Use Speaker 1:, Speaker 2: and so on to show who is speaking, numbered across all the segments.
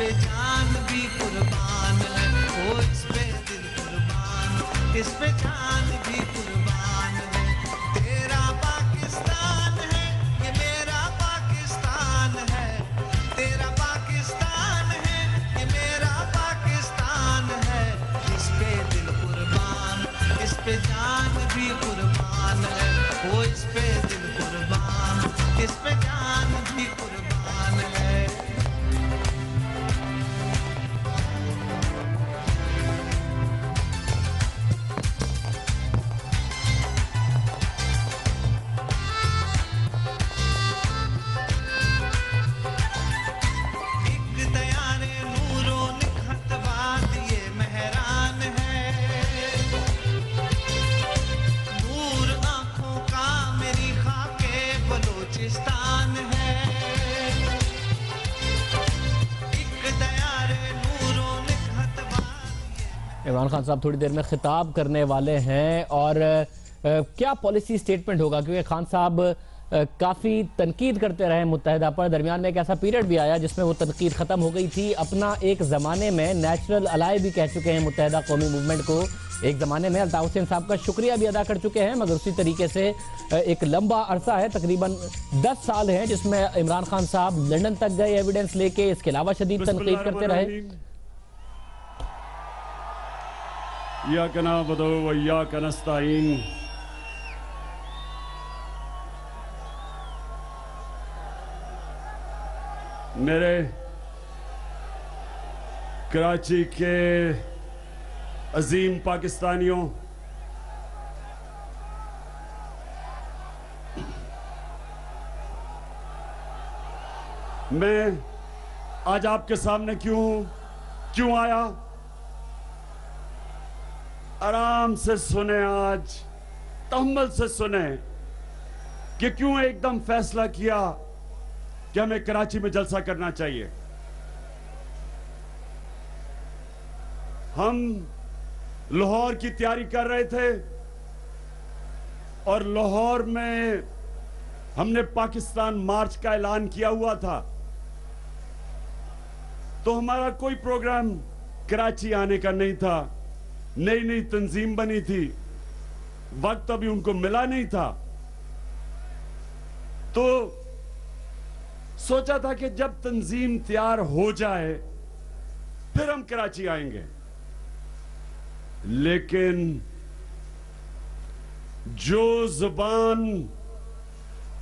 Speaker 1: پہ جان بھی قربان ہے، وہ اس پہ دل قربان، اس پہ جان بھی قربان ہے۔ تیرا پاکستان ہے، یہ میرا پاکستان ہے، تیرا پاکستان ہے، یہ میرا پاکستان ہے، اس پہ دل قربان، اس پہ جان بھی قربان ہے، وہ اس پہ دل قربان، اس پہ جان بھی قربان ہے۔ ایک دیار نور و نکھت باد یہ مہران ہے، نور آنکھوں کا میری خاک بلوچستان ہے، ایک دیار نور و نکھت باد۔
Speaker 2: عمران خان صاحب تھوڑی دیر میں خطاب کرنے والے ہیں اور کیا پالیسی سٹیٹمنٹ ہوگا، کیونکہ خان صاحب کافی تنقید کرتے رہے متحدہ پر، درمیان میں ایک ایسا پیریڈ بھی آیا جس میں وہ تنقید ختم ہو گئی تھی، اپنا ایک زمانے میں نیچرل الائی بھی کہہ چکے ہیں متحدہ قومی موومنٹ کو، ایک زمانے میں الطاف حسین صاحب کا شکریہ بھی ادا کر چکے ہیں، مگر اسی طریقے سے ایک لمبا عرصہ ہے، تقریباً 10 سال ہیں جس میں عمران خان صاحب لنڈن تک گئے ایویڈنس لے کے، اس کے علاوہ شدید تنقید کرتے رہے۔
Speaker 3: ایاک نعبد و ایاک نستعین۔ میرے کراچی کے عظیم پاکستانیوں، میں آج آپ کے سامنے کیوں آیا؟ آرام سے سنیں، آج تحمل سے سنیں کہ کیوں ایک دم فیصلہ کیا کہ ہمیں کراچی میں جلسہ کرنا چاہیے۔ ہم لاہور کی تیاری کر رہے تھے اور لاہور میں ہم نے پاکستان مارچ کا اعلان کیا ہوا تھا، تو ہمارا کوئی پروگرام کراچی آنے کا نہیں تھا، نئی تنظیم بنی تھی، وقت ابھی ان کو ملا نہیں تھا، تو سوچا تھا کہ جب تنظیم تیار ہو جائے پھر ہم کراچی آئیں گے، لیکن جو زبان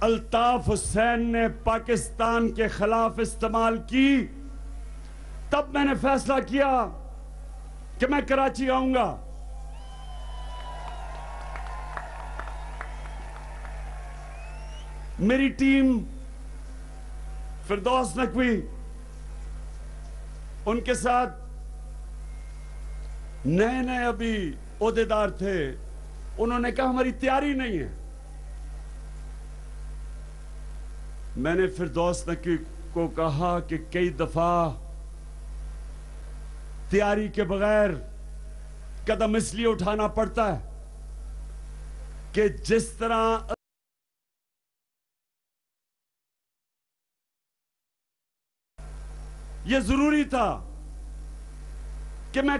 Speaker 3: الطاف حسین نے پاکستان کے خلاف استعمال کی، تب میں نے فیصلہ کیا کہ میں کراچی آؤں گا۔ میری ٹیم فردوس نقوی، ان کے ساتھ نئے ابھی عہدیدار تھے، انہوں نے کہا ہماری تیاری نہیں ہے۔ میں نے فردوس نقوی کو کہا کہ کئی دفعہ تیاری کے بغیر قدم اس لیے اٹھانا پڑتا ہے کہ جس طرح یہ ضروری تھا کہ میں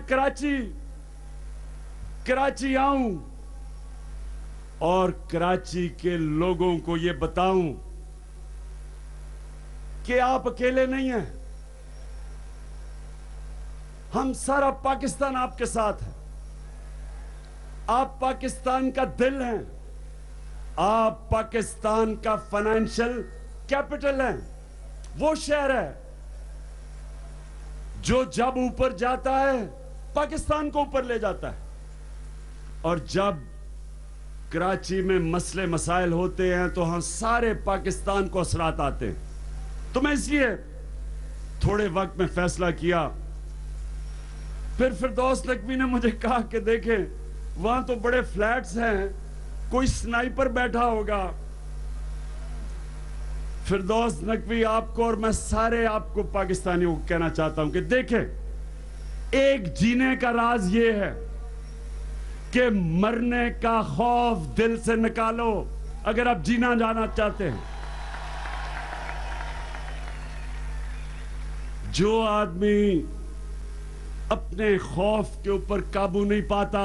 Speaker 3: کراچی آؤں اور کراچی کے لوگوں کو یہ بتاؤں کہ آپ اکیلے نہیں ہیں، ہم سارا پاکستان آپ کے ساتھ ہے، آپ پاکستان کا دل ہیں، آپ پاکستان کا فائنینشل کیپٹل ہیں، وہ شہر ہے جو جب اوپر جاتا ہے پاکستان کو اوپر لے جاتا ہے، اور جب کراچی میں مسئلے مسائل ہوتے ہیں تو ہم سارے پاکستان کو اثرات آتے ہیں۔ تو میں اس لیے تھوڑے وقت میں فیصلہ کیا۔ پھر فردوس نقوی نے مجھے کہا کہ دیکھیں وہاں تو بڑے فلیٹس ہیں، کوئی سنائپر بیٹھا ہوگا۔ فردوس نقوی آپ کو اور میں سارے آپ کو پاکستانیوں کو کہنا چاہتا ہوں کہ دیکھیں، ایک جینے کا راز یہ ہے کہ مرنے کا خوف دل سے نکالو اگر آپ جینا جانا چاہتے ہیں۔ جو آدمی اپنے خوف کے اوپر قابو نہیں پاتا،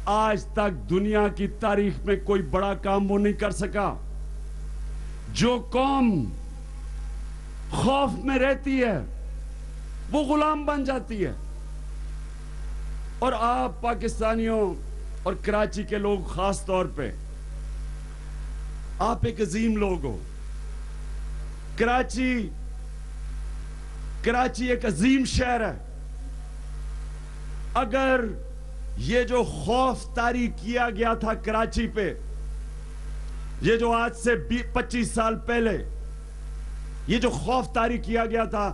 Speaker 3: آج تک دنیا کی تاریخ میں کوئی بڑا کام وہ نہیں کر سکا۔ جو قوم خوف میں رہتی ہے وہ غلام بن جاتی ہے۔ اور آپ پاکستانیوں اور کراچی کے لوگ خاص طور پہ، آپ ایک عظیم لوگ ہو۔ کراچی ایک عظیم شہر ہے۔ اگر یہ جو خوف طاری کیا گیا تھا کراچی پہ، یہ جو آج سے 25 سال پہلے یہ جو خوف طاری کیا گیا تھا،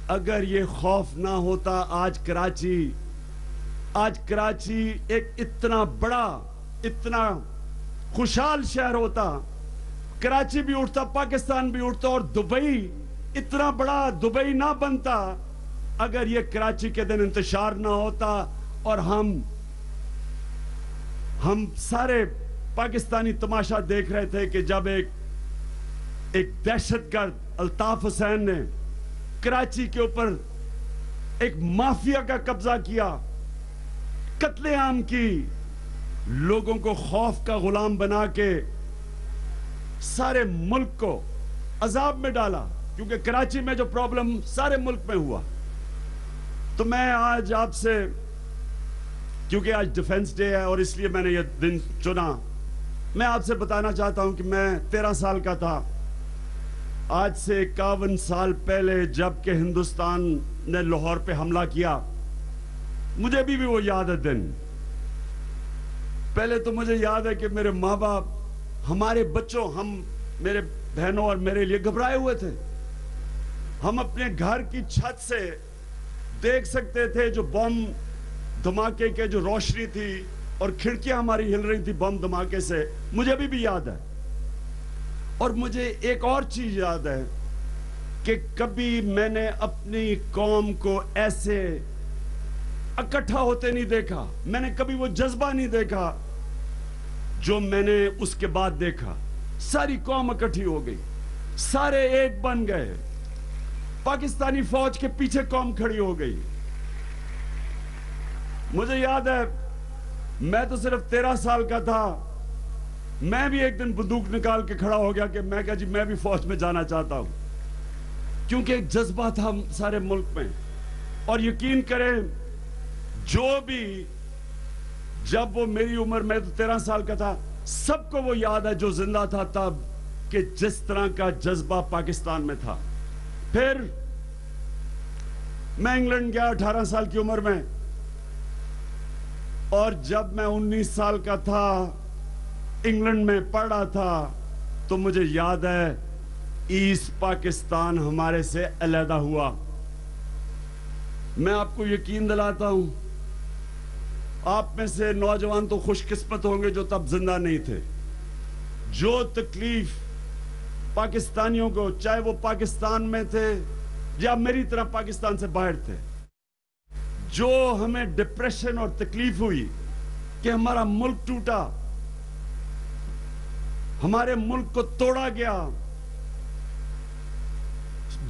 Speaker 3: اگر یہ خوف نہ ہوتا، آج کراچی ایک اتنا بڑا، اتنا خوشحال شہر ہوتا۔ کراچی بھی اٹھتا، پاکستان بھی اٹھتا، اور دبئی اتنا بڑا دبئی نہ بنتا اگر یہ کراچی کے دن انتشار نہ ہوتا۔ اور ہم سارے پاکستانی تماشا دیکھ رہے تھے کہ جب ایک دہشت گرد الطاف حسین نے کراچی کے اوپر ایک مافیا کا قبضہ کیا، قتل عام کی، لوگوں کو خوف کا غلام بنا کے سارے ملک کو عذاب میں ڈالا، کیونکہ کراچی میں جو پرابلم سارے ملک میں ہوا۔ تو میں آج آپ سے، کیونکہ آج ڈیفنس ڈے ہے اور اس لیے میں نے یہ دن چنا، میں آپ سے بتانا چاہتا ہوں کہ میں 13 سال کا تھا، آج سے 51 سال پہلے جب کہ ہندوستان نے لاہور پہ حملہ کیا، مجھے بھی وہ یاد ہے دن۔ پہلے تو مجھے یاد ہے کہ میرے ماں باپ، ہمارے بچوں، میرے بہنوں اور میرے لیے گھبرائے ہوئے تھے۔ ہم اپنے گھر کی چھت سے دیکھ سکتے تھے جو بم دھماکے کے جو روشنی تھی، اور کھڑکیاں ہماری ہل رہی تھی بم دھماکے سے، مجھے بھی یاد ہے۔ اور مجھے ایک اور چیز یاد ہے کہ کبھی میں نے اپنی قوم کو ایسے اکٹھا ہوتے نہیں دیکھا، میں نے کبھی وہ جذبہ نہیں دیکھا جو میں نے اس کے بعد دیکھا۔ ساری قوم اکٹھی ہو گئی، سارے ایک بن گئے، پاکستانی فوج کے پیچھے قوم کھڑی ہو گئی۔ مجھے یاد ہے، میں تو صرف 13 سال کا تھا، میں بھی ایک دن بندوق نکال کے کھڑا ہو گیا کہ میں کہا جی میں بھی فوج میں جانا چاہتا ہوں، کیونکہ ایک جذبہ تھا سارے ملک میں۔ اور یقین کریں، جو بھی، جب وہ میری عمر، میں تو 13 سال کا تھا، سب کو وہ یاد ہے جو زندہ تھا تب، کہ جس طرح کا جذبہ پاکستان میں تھا۔ پھر میں انگلینڈ گیا 18 سال کی عمر میں، اور جب میں 19 سال کا تھا، انگلینڈ میں پڑھ رہا تھا، تو مجھے یاد ہے ایسٹ پاکستان ہمارے سے علیحدہ ہوا۔ میں آپ کو یقین دلاتا ہوں، آپ میں سے نوجوان تو خوش قسمت ہوں گے جو تب زندہ نہیں تھے۔ جو تکلیف پاکستانیوں کو، چاہے وہ پاکستان میں تھے یا میری طرح پاکستان سے باہر تھے، جو ہمیں ڈپریشن اور تکلیف ہوئی کہ ہمارا ملک ٹوٹا، ہمارے ملک کو توڑا گیا۔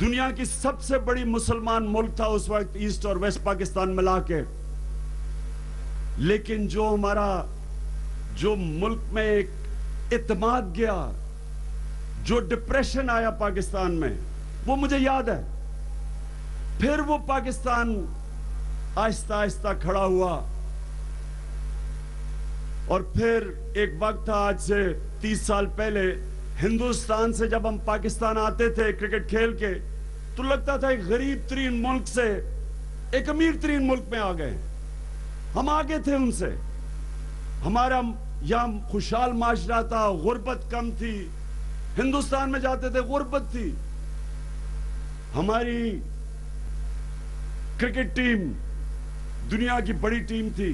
Speaker 3: دنیا کی سب سے بڑی مسلمان ملک تھا اس وقت، ایسٹ اور ویسٹ پاکستان ملا کے، لیکن جو ملک میں ایک اعتماد گیا، جو ڈپریشن آیا پاکستان میں، وہ مجھے یاد ہے۔ پھر وہ پاکستان آہستہ آہستہ کھڑا ہوا، اور پھر ایک وقت تھا آج سے 30 سال پہلے، ہندوستان سے جب ہم پاکستان آتے تھے کرکٹ کھیل کے، تو لگتا تھا ایک غریب ترین ملک سے ایک امیر ترین ملک میں آ گئے، ہم آگے تھے ان سے۔ ہمارا یہاں خوشحال معاشرہ تھا، غربت کم تھی، ہندوستان میں جاتے تھے غربت تھی۔ ہماری کرکٹ ٹیم دنیا کی بڑی ٹیم تھی،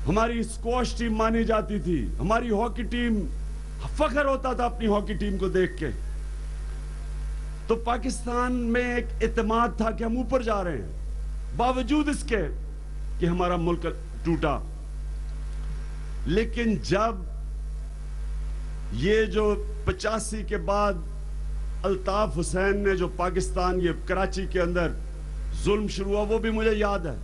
Speaker 3: ہماری اسکواش ٹیم مانی جاتی تھی، ہماری ہاکی ٹیم، فخر ہوتا تھا اپنی ہاکی ٹیم کو دیکھ کے۔ تو پاکستان میں ایک اعتماد تھا کہ ہم اوپر جا رہے ہیں، باوجود اس کے کہ ہمارا ملک ٹوٹا۔ لیکن جب یہ جو 85 کے بعد الطاف حسین نے جو پاکستان یہ کراچی کے اندر ظلم شروع ہوا وہ بھی مجھے یاد ہے.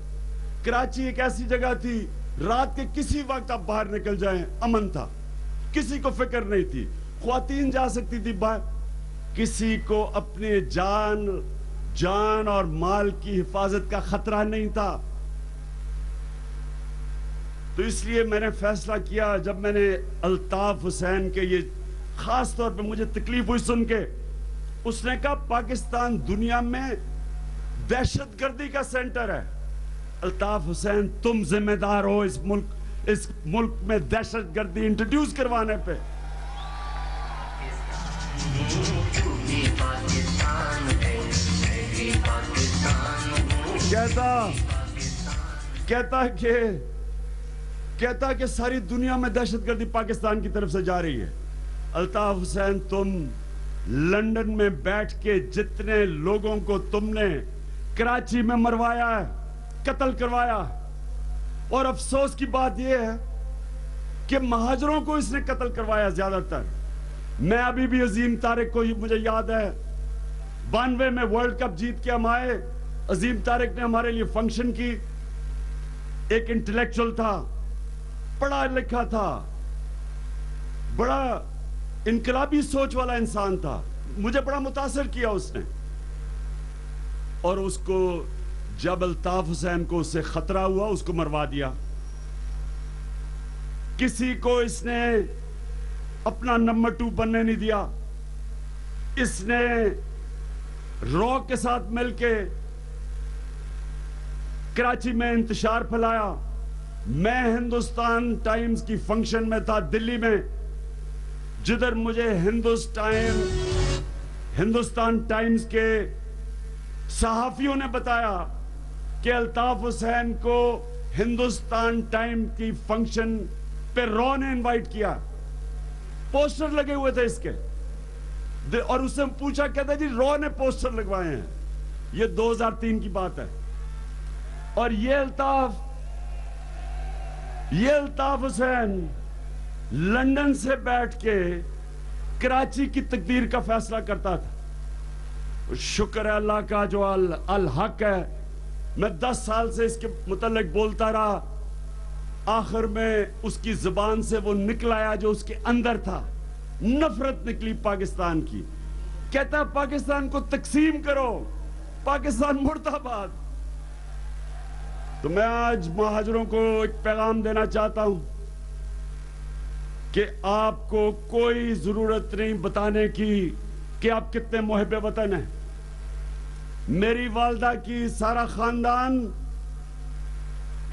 Speaker 3: کراچی ایک ایسی جگہ تھی رات کے کسی وقت آپ باہر نکل جائیں امن تھا, کسی کو فکر نہیں تھی, خواتین جا سکتی تھی باہر, کسی کو اپنے جان اور مال کی حفاظت کا خطرہ نہیں تھا. تو اس لیے میں نے فیصلہ کیا, جب میں نے الطاف حسین کے یہ خاص طور پہ مجھے تکلیف ہوئی سن کے, اس نے کہا پاکستان دنیا میں دہشت گردی کا سینٹر ہے. الطاف حسین تم ذمہ دار ہو اس ملک میں دہشت گردی انٹروڈیوس کروانے پہ. کہتا کہ ساری دنیا میں دہشت گردی پاکستان کی طرف سے جا رہی ہے. الطاف حسین تم لندن میں بیٹھ کے جتنے لوگوں کو تم نے کراچی میں مروایا ہے, قتل کروایا, اور افسوس کی بات یہ ہے کہ مہاجروں کو اس نے قتل کروایا زیادہ تر. میں ابھی بھی عظیم طارق کو مجھے یاد ہے 92 میں ورلڈ کپ جیت کے ہم آئے, عظیم طارق نے ہمارے لیے فنکشن کی. ایک انٹلیکچوئل تھا, پڑھا لکھا تھا, بڑا انقلابی سوچ والا انسان تھا, مجھے بڑا متاثر کیا اس نے. اور اس کو جب الطاف حسین کو اس سے خطرہ ہوا اس کو مروا دیا. کسی کو اس نے اپنا نمبر 2 بننے نہیں دیا. اس نے رو کے ساتھ مل کے کراچی میں انتشار پھیلایا. میں ہندوستان ٹائمز کی فنکشن میں تھا دلی میں, جدھر مجھے ہندوستان ٹائمز کے صحافیوں نے بتایا کہ الطاف حسین کو ہندوستان ٹائم کی فنکشن پہ رو نے انوائٹ کیا. پوسٹر لگے ہوئے تھے اس کے, اور اس سے پوچھا, کہتا جی رو نے پوسٹر لگوائے ہیں. یہ 2003 کی بات ہے. اور یہ الطاف حسین لندن سے بیٹھ کے کراچی کی تقدیر کا فیصلہ کرتا تھا. شکر ہے اللہ کا جو الحق ہے. میں 10 سال سے اس کے متعلق بولتا رہا, آخر میں اس کی زبان سے وہ نکل آیا جو اس کے اندر تھا. نفرت نکلی پاکستان کی. کہتا پاکستان کو تقسیم کرو, پاکستان مرد آباد. تو میں آج مہاجروں کو ایک پیغام دینا چاہتا ہوں کہ آپ کو کوئی ضرورت نہیں بتانے کی کہ آپ کتنے محب وطن ہیں. میری والدہ کی سارا خاندان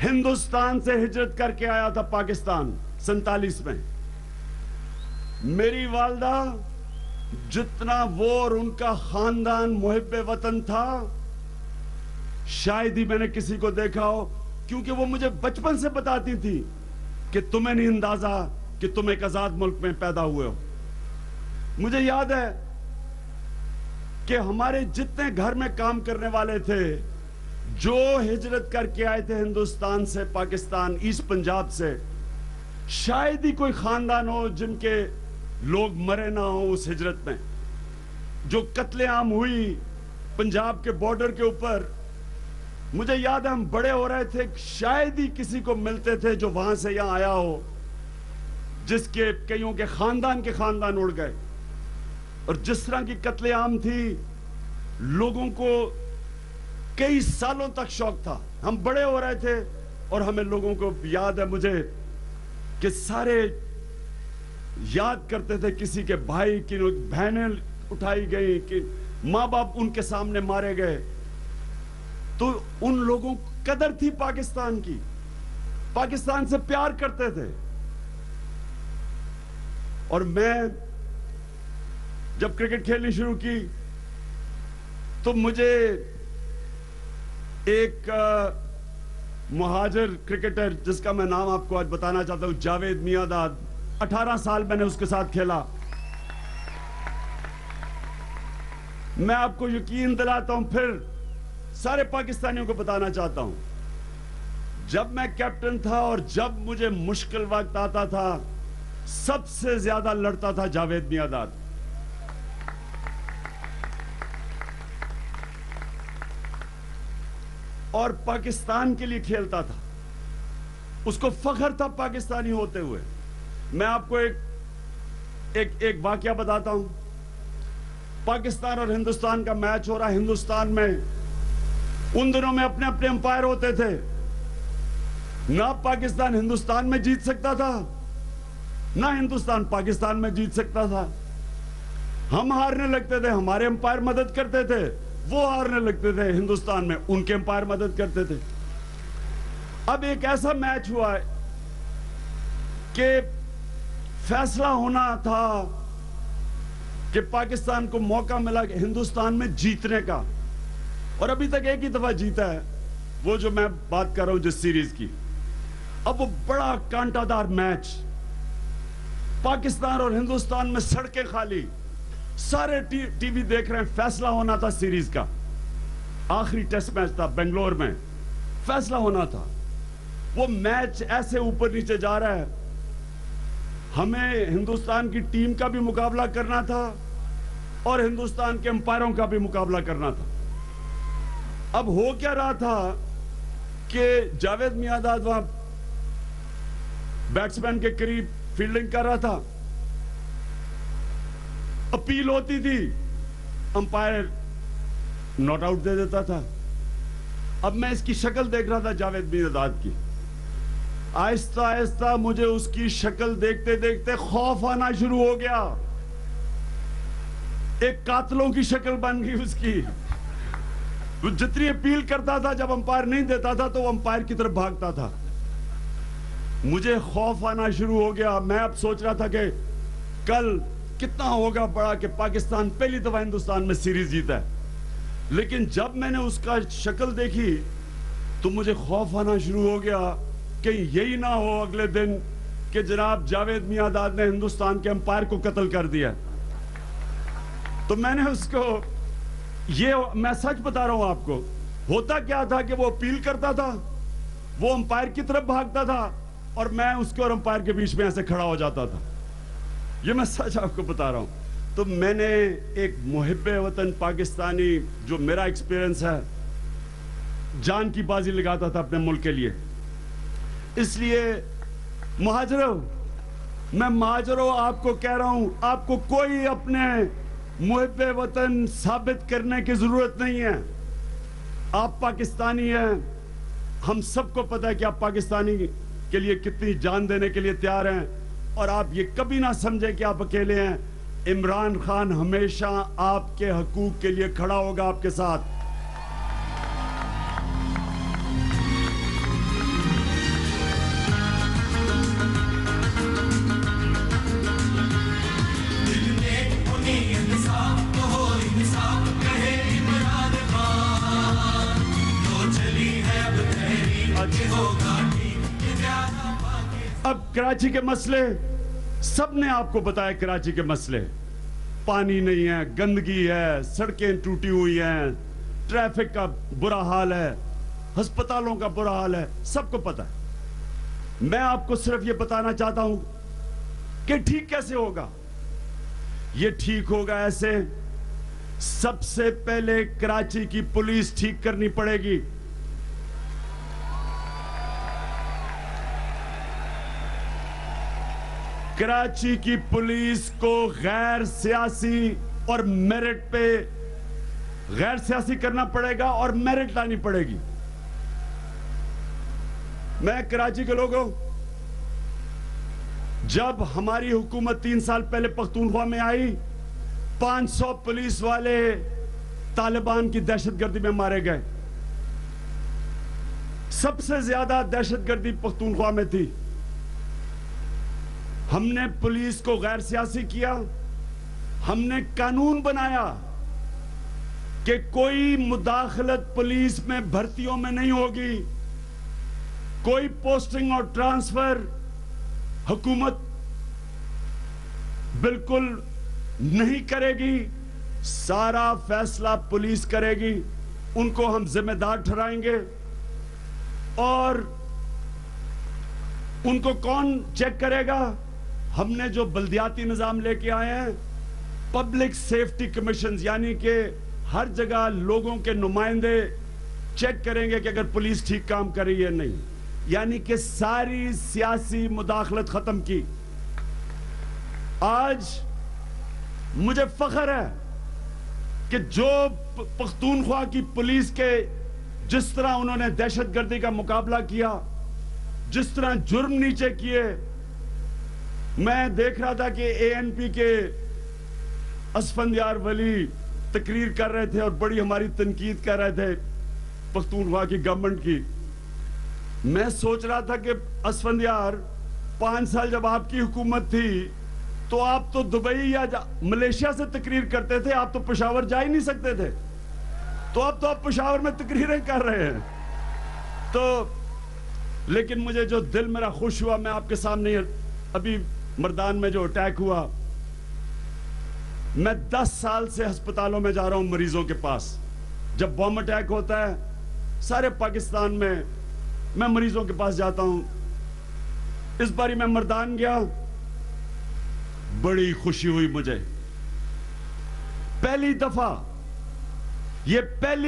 Speaker 3: ہندوستان سے ہجرت کر کے آیا تھا پاکستان 47 میں. میری والدہ جتنا وہ اور ان کا خاندان محب وطن تھا, شاید ہی میں نے کسی کو دیکھا ہو, کیونکہ وہ مجھے بچپن سے بتاتی تھی کہ تمہیں نہیں اندازہ کہ تم ایک آزاد ملک میں پیدا ہوئے ہو. مجھے یاد ہے کہ ہمارے جتنے گھر میں کام کرنے والے تھے جو ہجرت کر کے آئے تھے ہندوستان سے پاکستان, ایسٹ پنجاب سے, شاید ہی کوئی خاندان ہو جن کے لوگ مرے نہ ہوں اس ہجرت میں. جو قتل عام ہوئی پنجاب کے بارڈر کے اوپر, مجھے یاد ہے ہم بڑے ہو رہے تھے, شاید ہی کسی کو ملتے تھے جو وہاں سے یہاں آیا ہو جس کے کئیوں کے خاندان اڑ گئے. اور جس طرح کی قتل عام تھی, لوگوں کو کئی سالوں تک شوق تھا. ہم بڑے ہو رہے تھے اور ہمیں لوگوں کو یاد ہے مجھے کہ سارے یاد کرتے تھے کسی کے بھائی کی بہنیں اٹھائی گئی, کہ ماں باپ ان کے سامنے مارے گئے. تو ان لوگوں کو قدر تھی پاکستان کی, پاکستان سے پیار کرتے تھے. اور میں جب کرکٹ کھیلنی شروع کی تو مجھے ایک مہاجر کرکٹر جس کا میں نام آپ کو آج بتانا چاہتا ہوں, جاوید میاں, 18 سال میں نے اس کے ساتھ کھیلا. میں آپ کو یقین دلاتا ہوں, پھر سارے پاکستانیوں کو بتانا چاہتا ہوں, جب میں کیپٹن تھا اور جب مجھے مشکل وقت آتا تھا, سب سے زیادہ لڑتا تھا جاوید میاں. اور پاکستان کے لیے کھیلتا تھا. اس کو فخر تھا پاکستانی ہوتے ہوئے. میں آپ کو ایک واقعہ بتاتا ہوں. پاکستان اور ہندوستان کا میچ ہو رہا. ہندوستان میں ان دنوں میں اپنے اپنے امپائر ہوتے تھے. نہ پاکستان ہندوستان میں جیت سکتا تھا, نہ ہندوستان پاکستان میں جیت سکتا تھا. ہم ہارنے لگتے تھے, ہمارے امپائر مدد کرتے تھے. وہ ہارنے لگتے تھے ہندوستان میں, ان کے امپائر مدد کرتے تھے. اب ایک ایسا میچ ہوا ہے کہ فیصلہ ہونا تھا کہ پاکستان کو موقع ملا کہ ہندوستان میں جیتنے کا, اور ابھی تک ایک ہی دفعہ جیتا ہے, وہ جو میں بات کر رہا ہوں جس سیریز کی. اب وہ بڑا کانٹا دار میچ, پاکستان اور ہندوستان میں سڑکیں خالی, سارے ٹی وی دیکھ رہے ہیں. فیصلہ ہونا تھا سیریز کا, آخری ٹیسٹ میچ تھا بنگلور میں, فیصلہ ہونا تھا. وہ میچ ایسے اوپر نیچے جا رہا ہے. ہمیں ہندوستان کی ٹیم کا بھی مقابلہ کرنا تھا اور ہندوستان کے امپائروں کا بھی مقابلہ کرنا تھا. اب ہو کیا رہا تھا کہ جاوید میاں وہاں بیٹسمین کے قریب فیلڈنگ کر رہا تھا. اپیل ہوتی تھی, امپائر ناٹ آؤٹ دے دیتا تھا. اب میں اس کی شکل دیکھ رہا تھا جاوید میاں کی. آہستہ آہستہ مجھے اس کی شکل دیکھتے دیکھتے خوف آنا شروع ہو گیا. ایک قاتلوں کی شکل بن گئی اس کی. وہ جتنی اپیل کرتا تھا, جب امپائر نہیں دیتا تھا تو وہ امپائر کی طرف بھاگتا تھا. مجھے خوف آنا شروع ہو گیا. میں اب سوچ رہا تھا کہ کل کتنا ہوگا بڑا کہ پاکستان پہلی دفعہ ہندوستان میں سیریز جیتا ہے. لیکن جب میں نے اس کا شکل دیکھی تو مجھے خوف آنا شروع ہو گیا کہ یہی نہ ہو اگلے دن کہ جناب جاوید میاں نے ہندوستان کے امپائر کو قتل کر دیا. تو میں نے اس کو, یہ میں سچ بتا رہا ہوں آپ کو, ہوتا کیا تھا کہ وہ اپیل کرتا تھا, وہ امپائر کی طرف بھاگتا تھا, اور میں اس کے اور امپائر کے بیچ میں ایسے کھڑا ہو جاتا تھا. یہ میں سچ آپ کو بتا رہا ہوں. تو میں نے ایک محب وطن پاکستانی, جو میرا ایکسپیرینس ہے, جان کی بازی لگاتا تھا اپنے ملک کے لیے. اس لیے مہاجروں, میں مہاجروں آپ کو کہہ رہا ہوں, آپ کو کوئی اپنے محب وطن ثابت کرنے کی ضرورت نہیں ہے. آپ پاکستانی ہیں. ہم سب کو پتہ ہے کہ آپ پاکستانی کے لیے کتنی جان دینے کے لیے تیار ہیں, اور آپ یہ کبھی نہ سمجھیں کہ آپ اکیلے ہیں. عمران خان ہمیشہ آپ کے حقوق کے لیے کھڑا ہوگا آپ کے ساتھ. اب کراچی کے مسئلے سب نے آپ کو بتایا. کراچی کے مسئلے, پانی نہیں ہے, گندگی ہے, سڑکیں ٹوٹی ہوئی ہیں, ٹریفک کا برا حال ہے, ہسپتالوں کا برا حال ہے, سب کو پتا ہے. میں آپ کو صرف یہ بتانا چاہتا ہوں کہ ٹھیک کیسے ہوگا. یہ ٹھیک ہوگا ایسے, سب سے پہلے کراچی کی پولیس ٹھیک کرنی پڑے گی. کراچی کی پولیس کو غیر سیاسی اور میرٹ پہ غیر سیاسی کرنا پڑے گا اور میرٹ لانی پڑے گی. میں کراچی کے لوگوں, جب ہماری حکومت 3 سال پہلے پختونخوا میں آئی, 500 پولیس والے طالبان کی دہشت گردی میں مارے گئے. سب سے زیادہ دہشت گردی پختونخوا میں تھی. ہم نے پولیس کو غیر سیاسی کیا. ہم نے قانون بنایا کہ کوئی مداخلت پولیس میں بھرتیوں میں نہیں ہوگی, کوئی پوسٹنگ اور ٹرانسفر حکومت بالکل نہیں کرے گی. سارا فیصلہ پولیس کرے گی. ان کو ہم ذمہ دار ٹھہرائیں گے. اور ان کو کون چیک کرے گا؟ ہم نے جو بلدیاتی نظام لے کے آئے ہیں, پبلک سیفٹی کمیشنز, یعنی کہ ہر جگہ لوگوں کے نمائندے چیک کریں گے کہ اگر پولیس ٹھیک کام کر رہی ہے نہیں. یعنی کہ ساری سیاسی مداخلت ختم کی. آج مجھے فخر ہے کہ جو پختونخوا کی پولیس کے جس طرح انہوں نے دہشت گردی کا مقابلہ کیا, جس طرح جرم نیچے کیے. میں دیکھ رہا تھا کہ ANP کے اسفندیار ولی تقریر کر رہے تھے اور بڑی ہماری تنقید کر رہے تھے پختونخوا کی گورنمنٹ کی. میں سوچ رہا تھا کہ اسفندیار 5 سال جب آپ کی حکومت تھی تو آپ تو دبئی یا ملیشیا سے تقریر کرتے تھے, آپ تو پشاور جا ہی نہیں سکتے تھے. تو اب تو آپ پشاور میں تقریریں کر رہے ہیں. تو لیکن مجھے جو دل میرا خوش ہوا, میں آپ کے سامنے ابھی مردان میں جو اٹیک ہوا, میں 10 سال سے ہسپتالوں میں جا رہا ہوں مریضوں کے پاس. جب بم اٹیک ہوتا ہے سارے پاکستان میں مریضوں کے پاس جاتا ہوں. اس باری میں مردان گیا, بڑی خوشی ہوئی مجھے. پہلی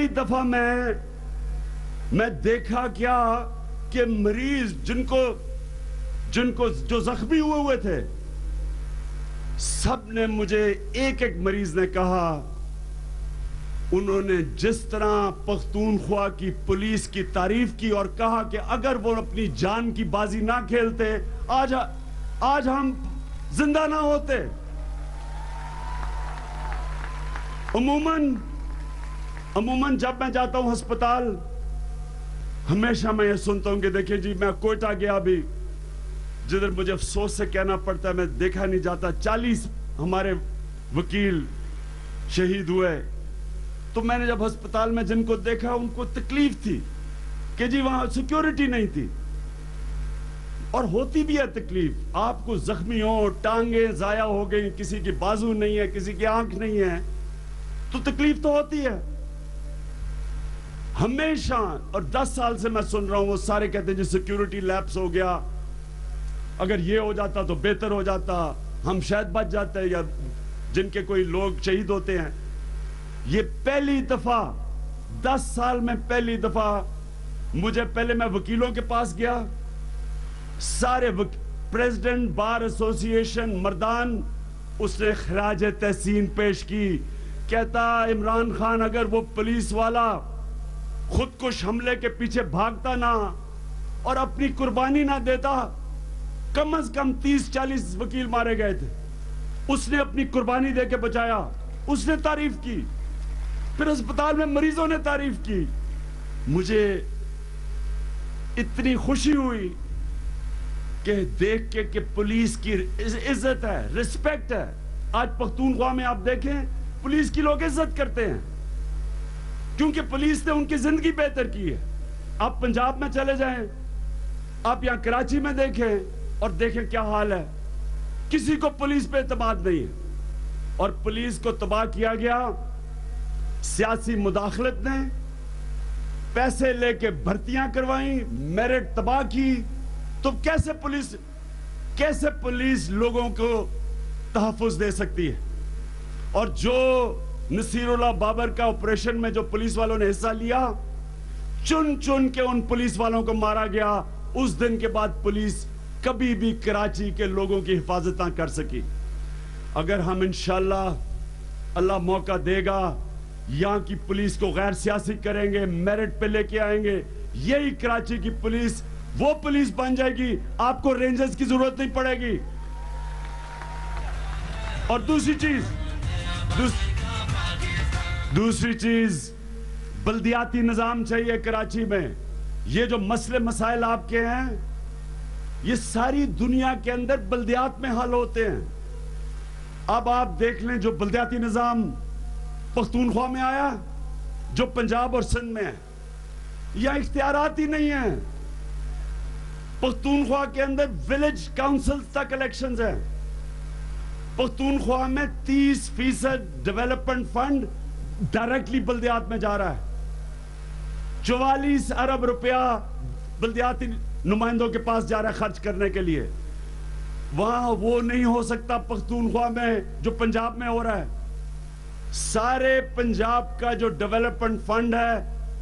Speaker 3: دفعہ میں دیکھا کیا کہ مریض جن کو جو زخمی ہوئے تھے, سب نے مجھے ایک مریض نے کہا, انہوں نے جس طرح پختونخوا کی پولیس کی تعریف کی اور کہا کہ اگر وہ اپنی جان کی بازی نہ کھیلتے آج ہم زندہ نہ ہوتے. عموماً جب میں جاتا ہوں ہسپتال, ہمیشہ میں یہ سنتا ہوں کہ دیکھیں جی, میں کوئٹہ گیا ابھی, جدھر مجھے افسوس سے کہنا پڑتا ہے میں دیکھا نہیں جاتا, 40 ہمارے وکیل شہید ہوئے. تو میں نے جب ہسپتال میں جن کو دیکھا ان کو تکلیف تھی کہ جی وہاں سیکیورٹی نہیں تھی. اور ہوتی بھی ہے تکلیف, آپ کو زخمی ہو, ٹانگیں ضائع ہو گئی, کسی کی بازو نہیں ہے, کسی کی آنکھ نہیں ہے, تو تکلیف تو ہوتی ہے ہمیشہ. اور 10 سال سے میں سن رہا ہوں, وہ سارے کہتے ہیں جی سیکیورٹی لیپس ہو گیا, اگر یہ ہو جاتا تو بہتر ہو جاتا, ہم شاید بچ جاتے, یا جن کے کوئی لوگ شہید ہوتے ہیں. یہ پہلی دفعہ 10 سال میں پہلی دفعہ پہلے میں وکیلوں کے پاس گیا, سارے پریزیڈنٹ بار ایسوسی ایشن مردان, اس نے خراج تحسین پیش کی. کہتا عمران خان اگر وہ پولیس والا خودکش حملے کے پیچھے بھاگتا نہ اور اپنی قربانی نہ دیتا, کم از کم 30-40 وکیل مارے گئے تھے. اس نے اپنی قربانی دے کے بچایا. اس نے تعریف کی, پھر ہسپتال میں مریضوں نے تعریف کی. مجھے اتنی خوشی ہوئی کہ دیکھ کے کہ پولیس کی عزت ہے, رسپیکٹ ہے. آج پختونخوا میں آپ دیکھیں پولیس کی لوگ عزت کرتے ہیں کیونکہ پولیس نے ان کی زندگی بہتر کی ہے. آپ پنجاب میں چلے جائیں, آپ یہاں کراچی میں دیکھیں اور دیکھیں کیا حال ہے. کسی کو پولیس پہ اعتماد نہیں ہے, اور پولیس کو تباہ کیا گیا سیاسی مداخلت نے. پیسے لے کے بھرتیاں کروائیں, میرٹ تباہ کی. تو کیسے پولیس لوگوں کو تحفظ دے سکتی ہے؟ اور جو نصیر اللہ بابر کا آپریشن میں جو پولیس والوں نے حصہ لیا, چن کے ان پولیس والوں کو مارا گیا. اس دن کے بعد پولیس کبھی بھی کراچی کے لوگوں کی حفاظت نہ کر سکی. اگر ہم انشاءاللہ اللہ موقع دے گا یہاں کی پولیس کو غیر سیاسی کریں گے, میرٹ پہ لے کے آئیں گے, یہی کراچی کی پولیس وہ پولیس بن جائے گی, آپ کو رینجرز کی ضرورت نہیں پڑے گی. اور دوسری چیز بلدیاتی نظام چاہیے کراچی میں. یہ جو مسئلے مسائل آپ کے ہیں یہ ساری دنیا کے اندر بلدیات میں حل ہوتے ہیں. اب آپ دیکھ لیں جو بلدیاتی نظام پختونخوا میں آیا, جو پنجاب اور سندھ میں ہے, یہ اختیارات ہی نہیں ہیں. پختونخوا کے اندر ولیج کاؤنسل تک الیکشنز ہیں. پختونخوا میں 30% ڈیولپمنٹ فنڈ ڈائریکٹلی بلدیات میں جا رہا ہے. 44 ارب روپیہ بلدیاتی نمائندوں کے پاس جا رہا ہے خرچ کرنے کے لیے. وہاں وہ نہیں ہو سکتا پختونخوا میں جو پنجاب میں ہو رہا ہے. سارے پنجاب کا جو ڈیولپمنٹ فنڈ ہے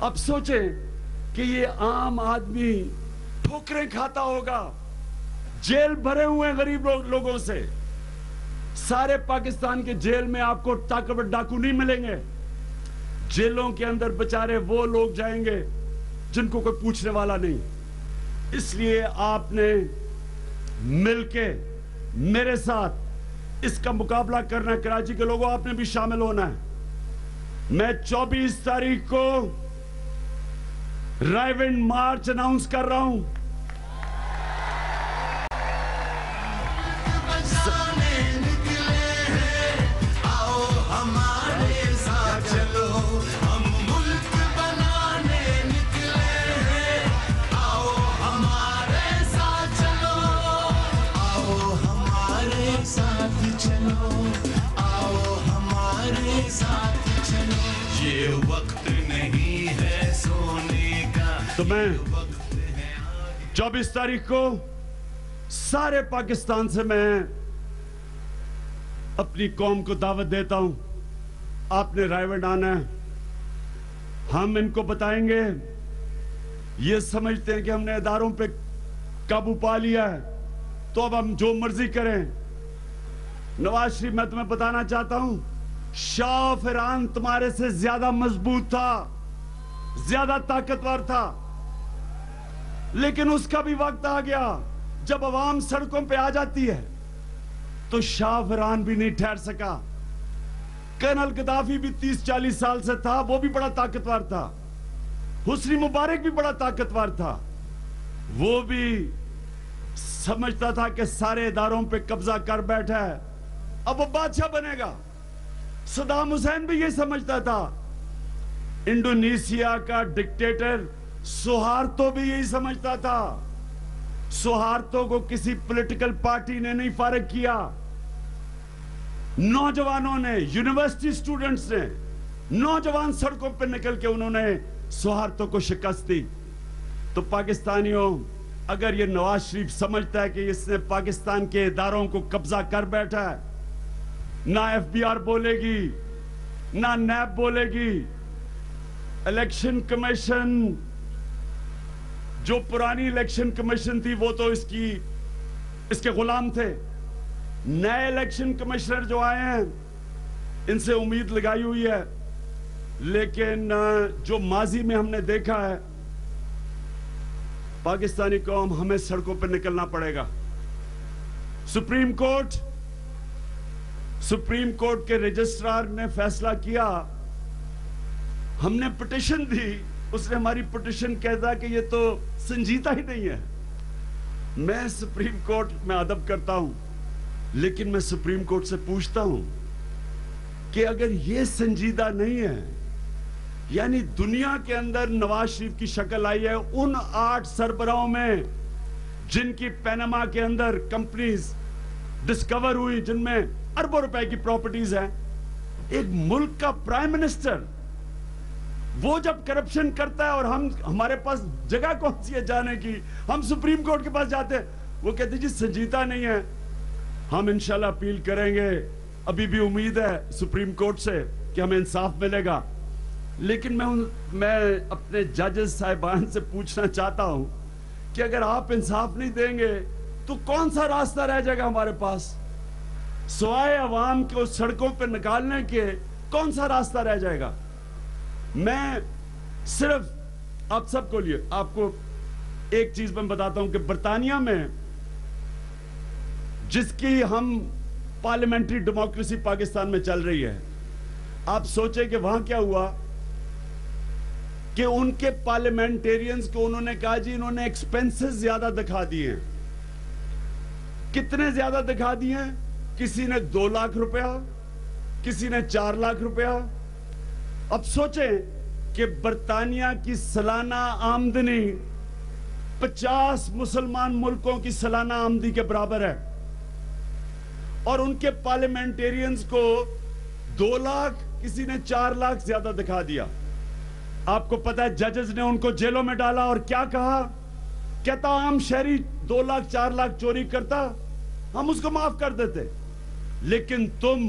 Speaker 3: اب سوچیں کہ یہ عام آدمی ٹھوکریں کھاتا ہوگا, جیل بھرے ہوئے غریب لوگوں سے. سارے پاکستان کے جیل میں آپ کو طاقتور ڈاکو نہیں ملیں گے. جیلوں کے اندر بچارے وہ لوگ جائیں گے جن کو کوئی پوچھنے والا نہیں. اس لیے آپ نے مل کے میرے ساتھ اس کا مقابلہ کرنا ہے. کراچی کے لوگوں, آپ نے بھی شامل ہونا ہے. میں 24 تاریخ کو رائیونڈ مارچ اناؤنس کر رہا ہوں. تو میں 24 تاریخ کو سارے پاکستان سے میں اپنی قوم کو دعوت دیتا ہوں. آپ نے رائیونڈ آنا ہے. ہم ان کو بتائیں گے, یہ سمجھتے ہیں کہ ہم نے اداروں پہ قابو پا لیا ہے تو اب ہم جو مرضی کریں. نواز شریف, میں تمہیں بتانا چاہتا ہوں, شاہ فرعون تمہارے سے زیادہ مضبوط تھا, زیادہ طاقتور تھا, لیکن اس کا بھی وقت آ گیا جب عوام سڑکوں پہ آ جاتی ہے تو شاہ فرعون بھی نہیں ٹھہر سکا. کرنل گدافی بھی 30-40 سال سے تھا, وہ بھی بڑا طاقتور تھا. حسنی مبارک بھی بڑا طاقتور تھا, وہ بھی سمجھتا تھا کہ سارے اداروں پہ قبضہ کر بیٹھا ہے, اب وہ بادشاہ بنے گا. صدام حسین بھی یہ سمجھتا تھا. انڈونیشیا کا ڈکٹیٹر سہارتو بھی یہی سمجھتا تھا. سہارتو کو کسی پولیٹیکل پارٹی نے نہیں فارغ کیا. نوجوانوں نے, یونیورسٹی سٹوڈنٹس نے, نوجوان سڑکوں پہ نکل کے انہوں نے سہارتو کو شکست دی. تو پاکستانیوں, اگر یہ نواز شریف سمجھتا ہے کہ اس نے پاکستان کے اداروں کو قبضہ کر بیٹھا ہے, نہ ایف بی آر بولے گی, نہ نیب بولے گی, الیکشن کمیشن جو پرانی الیکشن کمیشن تھی وہ تو اس کے غلام تھے. نئے الیکشن کمشنر جو آئے ہیں ان سے امید لگائی ہوئی ہے, لیکن جو ماضی میں ہم نے دیکھا ہے, پاکستانی قوم, ہمیں سڑکوں پہ نکلنا پڑے گا. سپریم کورٹ کے رجسٹرار نے فیصلہ کیا, ہم نے پٹیشن دی, اس نے ہماری پٹیشن کہتا کہ یہ تو سنجیدہ ہی نہیں ہے. میں سپریم کورٹ میں ادب کرتا ہوں, لیکن میں سپریم کورٹ سے پوچھتا ہوں کہ اگر یہ سنجیدہ نہیں ہے, یعنی دنیا کے اندر نواز شریف کی شکل آئی ہے ان 8 سربراہوں میں جن کی پیناما کے اندر کمپنیز ڈسکور ہوئی, جن میں اربوں روپے کی پراپرٹیز ہیں. ایک ملک کا پرائم منسٹر وہ جب کرپشن کرتا ہے اور ہمارے پاس جگہ کون سی ہے جانے کی, ہم سپریم کورٹ کے پاس جاتے ہیں, وہ کہتے ہیں جی سنجیدہ نہیں ہے. ہم انشاءاللہ اپیل کریں گے, ابھی بھی امید ہے سپریم کورٹ سے کہ ہمیں انصاف ملے گا. لیکن میں اپنے ججز صاحبان سے پوچھنا چاہتا ہوں کہ اگر آپ انصاف نہیں دیں گے تو کون سا راستہ رہ جائے گا ہمارے پاس, سوائے عوام کو سڑکوں پہ نکالنے کے کون سا راستہ رہ جائے گا. میں صرف آپ سب کو لیے آپ کو ایک چیز میں بتاتا ہوں کہ برطانیہ میں جس کی ہم پارلیمنٹری ڈیموکریسی پاکستان میں چل رہی ہے, آپ سوچیں کہ وہاں کیا ہوا کہ ان کے پارلیمنٹیرینز کو انہوں نے کہا جی انہوں نے ایکسپینسز زیادہ دکھا دیے ہیں. کتنے زیادہ دکھا دیے ہیں؟ کسی نے 2 لاکھ روپیہ, کسی نے 4 لاکھ روپیہ. اب سوچیں کہ برطانیہ کی سالانہ آمدنی 50 مسلمان ملکوں کی سالانہ آمدنی کے برابر ہے, اور ان کے پارلیمنٹیرینز کو 2 لاکھ, کسی نے 4 لاکھ زیادہ دکھا دیا. آپ کو پتا ہے ججز نے ان کو جیلوں میں ڈالا اور کیا کہا, کہتا عام شہری 2 لاکھ 4 لاکھ چوری کرتا ہم اس کو معاف کر دیتے, لیکن تم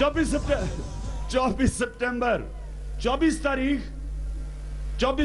Speaker 3: 24